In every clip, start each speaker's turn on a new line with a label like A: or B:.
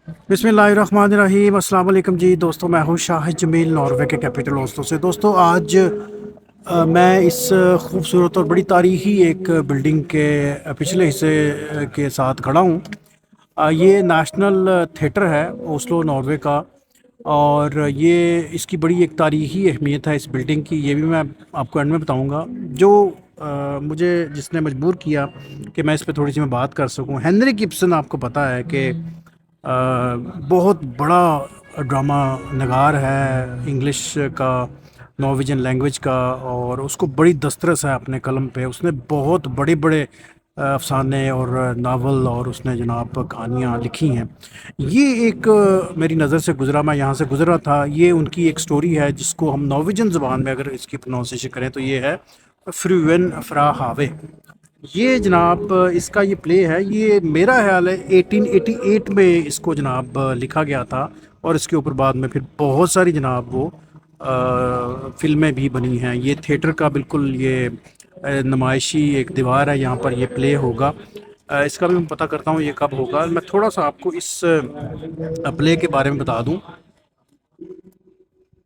A: बिस्मिल्लाहिर्रहमानिर्रहीम। अस्सलाम वालेकुम जी दोस्तों, मैं हूँ शाहिद जमील, नॉर्वे के कैपिटल ओस्लो से। दोस्तों आज मैं इस खूबसूरत और बड़ी तारीखी एक बिल्डिंग के पिछले हिस्से के साथ खड़ा हूँ। ये नेशनल थिएटर है ओस्लो, नॉर्वे का। और ये इसकी बड़ी एक तारीखी अहमियत है इस बिल्डिंग की, ये भी मैं आपको एंड में बताऊँगा। जो मुझे जिसने मजबूर किया कि मैं इस पे थोड़ी सी मैं बात कर सकूं, हेनरिक गिब्सन, आपको पता है कि बहुत बड़ा ड्रामा नगार है इंग्लिश का, नॉर्वेजियन लैंग्वेज का। और उसको बड़ी दस्तरस है अपने कलम पे। उसने बहुत बड़े बड़े अफसाने और नावल और उसने जनाब कहानियाँ लिखी हैं। ये एक मेरी नज़र से गुज़रा, मैं यहाँ से गुज़रा था। ये उनकी एक स्टोरी है जिसको हम नॉर्वेजियन ज़बान में अगर इसकी प्रोनाउंसिएशन करें तो ये है फ्रूवन फ्रा हावे। ये जनाब इसका ये प्ले है, ये मेरा ख्याल है 1888 में इसको जनाब लिखा गया था। और इसके ऊपर बाद में फिर बहुत सारी जनाब वो फ़िल्में भी बनी हैं। ये थिएटर का बिल्कुल ये नुमाइशी एक दीवार है, यहाँ पर ये प्ले होगा। इसका भी मैं पता करता हूँ ये कब होगा। मैं थोड़ा सा आपको इस प्ले के बारे में बता दूँ।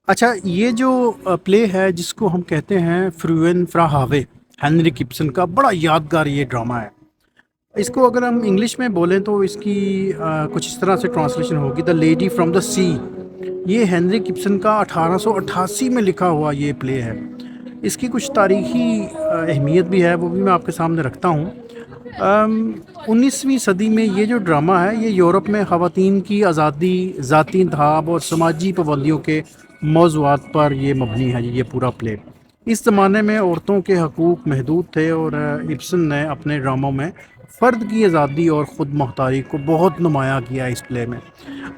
A: अच्छा, ये जो प्ले है जिसको हम कहते हैं फ्रूएन फ्रा हावे, हेनरी गिब्सन का बड़ा यादगार ये ड्रामा है। इसको अगर हम इंग्लिश में बोलें तो इसकी कुछ इस तरह से ट्रांसलेशन होगी, द लेडी फ्रॉम द सी। ये हेनरी गिब्सन का 1888 में लिखा हुआ ये प्ले है। इसकी कुछ तारीखी अहमियत भी है, वो भी मैं आपके सामने रखता हूँ। 19वीं सदी में ये जो ड्रामा है ये यूरोप में ख़वातीन की आज़ादी, ज़ाती इंतखाब और समाजी पाबंदियों के मौज़ूआत पर ये मबनी है। ये पूरा प्ले इस ज़माने में औरतों के हकूक़ महदूद थे और इब्सन ने अपने ड्रामों में फ़र्द की आज़ादी और ख़ुद मुख्तारी को बहुत नुमायाँ किया इस प्ले में।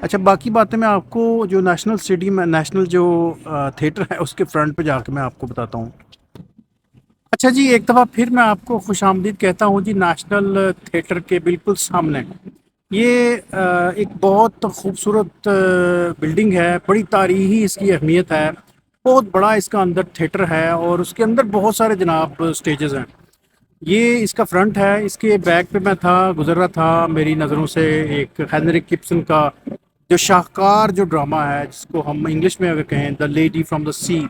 A: अच्छा, बाकी बातें मैं आपको जो नेशनल स्टेडियम, नेशनल जो थिएटर है उसके फ्रंट पे जाके मैं आपको बताता हूँ। अच्छा जी, एक दफ़ा फिर मैं आपको खुशामदीद कहता हूँ जी नेशनल थिएटर के बिल्कुल सामने। ये एक बहुत खूबसूरत बिल्डिंग है, बड़ी तारीखी इसकी अहमियत है। बहुत बड़ा इसका अंदर थिएटर है और उसके अंदर बहुत सारे जनाब स्टेजेस हैं। ये इसका फ्रंट है, इसके बैक पे मैं था, गुजर रहा था, मेरी नज़रों से एक हेनरिक गिब्सन का जो शाहकार जो ड्रामा है जिसको हम इंग्लिश में अगर कहें द लेडी फ्रॉम द सी,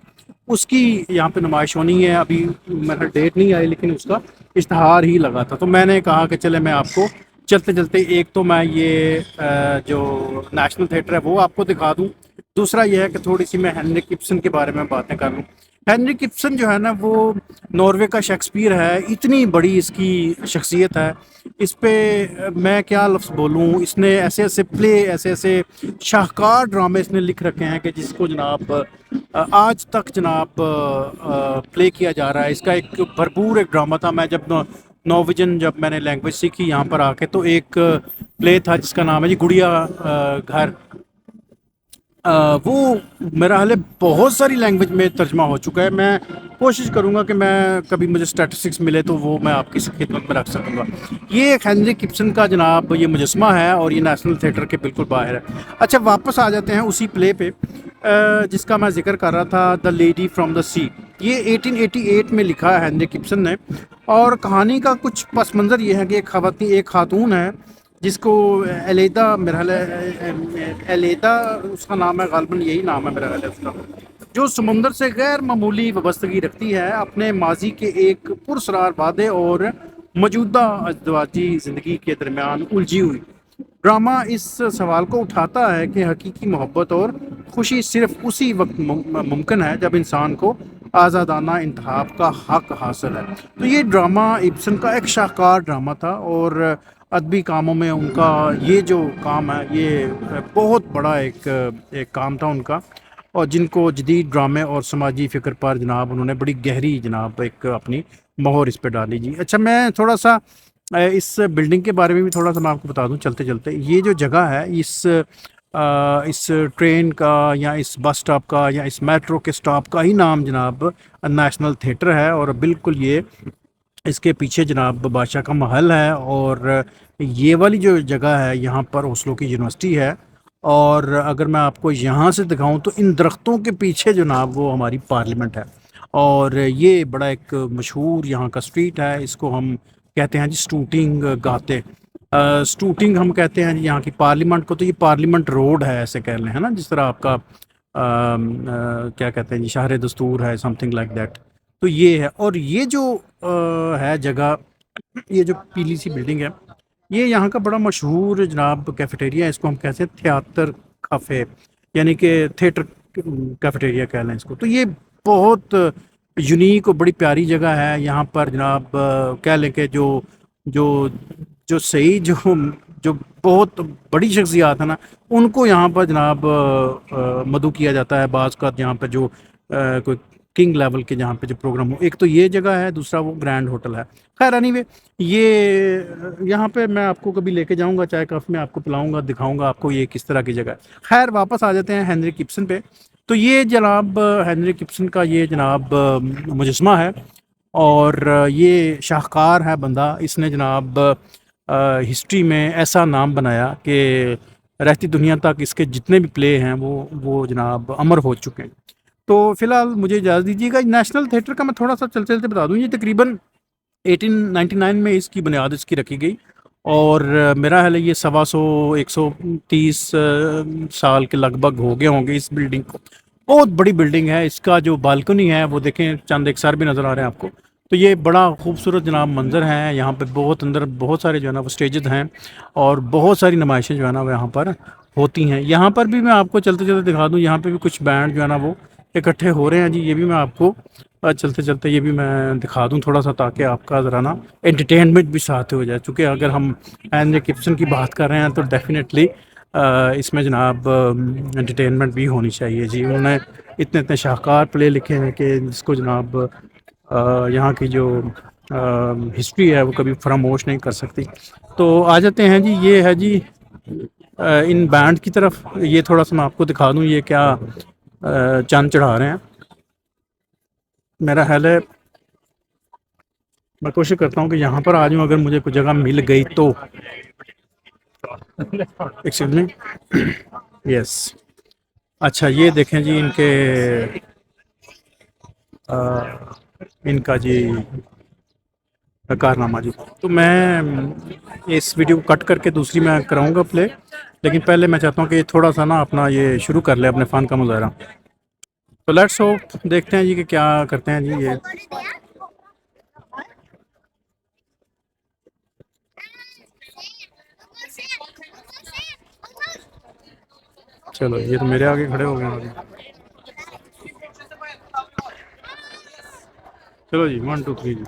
A: उसकी यहाँ पे नुमाइश होनी है। अभी मेरा डेट नहीं आई लेकिन उसका इश्तहार ही लगा था, तो मैंने कहा कि चले मैं आपको चलते चलते एक तो मैं ये जो नेशनल थिएटर है वो आपको दिखा दूँ। दूसरा ये है कि थोड़ी सी मैं हेनरिक गिब्सन के बारे में बातें कर लूँ। हेनरिक गिब्सन जो है ना वो नॉर्वे का शेक्सपियर है, इतनी बड़ी इसकी शख्सियत है। इस पे मैं क्या लफ्ज़ बोलूँ, इसने ऐसे ऐसे प्ले, ऐसे ऐसे शाहकार ड्रामे इसने लिख रखे हैं कि जिसको जनाब आज तक जनाब प्ले किया जा रहा है। इसका एक भरपूर एक ड्रामा था। मैं जब नॉर्वेजियन जब मैंने लैंग्वेज सीखी यहाँ पर आके, तो एक प्ले था जिसका नाम है जी गुड़िया घर। वो मेरा हाल है बहुत सारी लैंग्वेज में तर्जमा हो चुका है। मैं कोशिश करूँगा कि मैं कभी मुझे स्टैटिस्टिक्स मिले तो वो मैं आपकी खिदमत में रख सकूँगा। ये एक हेनरिक गिब्सन का जनाब ये मुजस्मा है और ये नेशनल थिएटर के बिल्कुल बाहर है। अच्छा, वापस आ जाते हैं उसी प्ले पे जिसका मैं जिक्र कर रहा था, द लेडी फ्रॉम द सी। ये 1888 में लिखा है हेनरिक गिब्सन ने। और कहानी का कुछ पस मंज़र ये है कि एक खातून है जिसको एलेदा, मेरा ख्याल है एलेदा उसका नाम है, गालबन यही नाम है मेरा ख्याल है उसका, जो समुंदर से गैर मामूली वाबस्तगी रखती है अपने माजी के एक पुरस्रार वादे और मौजूदा अज़दवाजी ज़िंदगी के दरमियान उलझी हुई। ड्रामा इस सवाल को उठाता है कि हकीकी मोहब्बत और खुशी सिर्फ उसी वक्त मुमकिन है जब इंसान को आज़ादाना इंतखाब का हक हासिल है। तो ये ड्रामा इब्सन का एक शाहकार ड्रामा था और अदबी कामों में उनका ये जो काम है ये बहुत बड़ा एक काम था उनका। और जिनको जदीद ड्रामे और समाजी फ़िक्र पर जनाब उन्होंने बड़ी गहरी जनाब एक अपनी मोहर इस पे डाली जी। अच्छा, मैं थोड़ा सा इस बिल्डिंग के बारे में भी थोड़ा सा मैं आपको बता दूं चलते चलते। ये जो जगह है इस ट्रेन का या इस बस स्टॉप का या इस मेट्रो के स्टॉप का ही नाम जनाब नेशनल थिएटर है। और बिल्कुल ये इसके पीछे जनाब बादशाह का महल है और ये वाली जो जगह है यहाँ पर ओस्लो की यूनिवर्सिटी है। और अगर मैं आपको यहाँ से दिखाऊं तो इन दरख्तों के पीछे जनाब वो हमारी पार्लियामेंट है। और ये बड़ा एक मशहूर यहाँ का स्ट्रीट है, इसको हम कहते हैं जी स्टूटिंग गाते। سٹوٹنگ ہم کہتے ہیں جی یہاں کی پارلیمنٹ کو، تو یہ پارلیمنٹ روڈ ہے ایسے کہہ لیں، ہے نا، جس طرح آپ کا کیا کہتے ہیں جی شہر دستور ہے، سم تھنگ لائک دیٹ. تو یہ ہے، اور یہ جو ہے جگہ، یہ جو پیلی سی بلڈنگ ہے، یہ یہاں کا بڑا مشہور جناب کیفیٹیریا ہے. اس کو ہم کہتے ہیں تھیاتر کافے، یعنی کہ تھیٹر کیفیٹیریا کہہ لیں اس کو. تو یہ بہت یونیک اور بڑی پیاری جگہ ہے. یہاں پر جناب کہہ لیں کہ جو جو صحیح جو بہت بڑی شخصیات ہیں نا، ان کو یہاں پر جناب مدعو کیا جاتا ہے بعض کا. یہاں پہ جو کوئی کنگ لیول کے جہاں پہ جو پروگرام ہو، ایک تو یہ جگہ ہے، دوسرا وہ گرینڈ ہوٹل ہے. خیر اینی وے، یہ یہاں پہ میں آپ کو کبھی لے کے جاؤں گا، چائے کافی میں آپ کو پلاؤں گا، دکھاؤں گا آپ کو یہ کس طرح کی جگہ ہے. خیر واپس آ جاتے ہیں ہنری گبسن پہ. تو یہ جناب ہنری گبسن کا یہ جناب مجسمہ ہے، اور یہ شاہکار ہے بندہ. اس نے جناب ہسٹری میں ایسا نام بنایا کہ رہتی دنیا تک اس کے جتنے بھی پلے ہیں وہ جناب امر ہو چکے ہیں. تو فی الحال مجھے اجازت دیجیے گا. نیشنل تھیٹر کا میں تھوڑا سا چلتے چلتے بتا دوں. یہ تقریباً 1899 میں اس کی بنیاد اس کی رکھی گئی، اور میرا خیال ہے یہ 130 سال کے لگ بھگ ہو گئے ہوں گے اس بلڈنگ کو. بہت بڑی بلڈنگ ہے. اس کا جو بالکنی ہے وہ دیکھیں، چند ایک سر بھی نظر آ رہے ہیں آپ کو. تو یہ بڑا خوبصورت جناب منظر ہے. یہاں پہ بہت اندر بہت سارے جو ہے نا وہ اسٹیجز ہیں، اور بہت ساری نمائشیں جو ہے نا وہ یہاں پر ہوتی ہیں. یہاں پر بھی میں آپ کو چلتے چلتے دکھا دوں، یہاں پہ بھی کچھ بینڈ جو ہے نا وہ اکٹھے ہو رہے ہیں جی. یہ بھی میں آپ کو چلتے چلتے یہ بھی میں دکھا دوں تھوڑا سا، تاکہ آپ کا ذرا نا انٹرٹینمنٹ بھی ساتھ ہو جائے. چونکہ اگر ہم ہنری گبسن کی بات کر رہے ہیں تو ڈیفینیٹلی اس میں جناب انٹرٹینمنٹ بھی ہونی چاہیے جی. انہوں نے اتنے اتنے شاہکار پلے لکھے ہیں کہ جس کو جناب یہاں کی جو ہسٹری ہے وہ کبھی فراموش نہیں کر سکتی. تو آ جاتے ہیں جی، یہ ہے جی ان بینڈ کی طرف. یہ تھوڑا سا میں آپ کو دکھا دوں یہ کیا چاند چڑھا رہے ہیں. میرا خیال ہے میں کوشش کرتا ہوں کہ یہاں پر آ جاؤں، اگر مجھے کوئی جگہ مل گئی تو. ایکسکیوز می، یس. اچھا یہ دیکھیں جی ان کے ان کا جی کارنامہ جی. تو میں اس ویڈیو کو کٹ کر کے دوسری میں کراؤں گا پلے، لیکن پہلے میں چاہتا ہوں کہ تھوڑا سا نا اپنا یہ شروع کر لے اپنے فن کا مظاہرہ. تو لیٹس ہوپ، دیکھتے ہیں جی کہ کیا کرتے ہیں جی. یہ چلو یہ تو میرے آگے کھڑے ہو گئے ہیں. چلو جی 1 2 3 جی.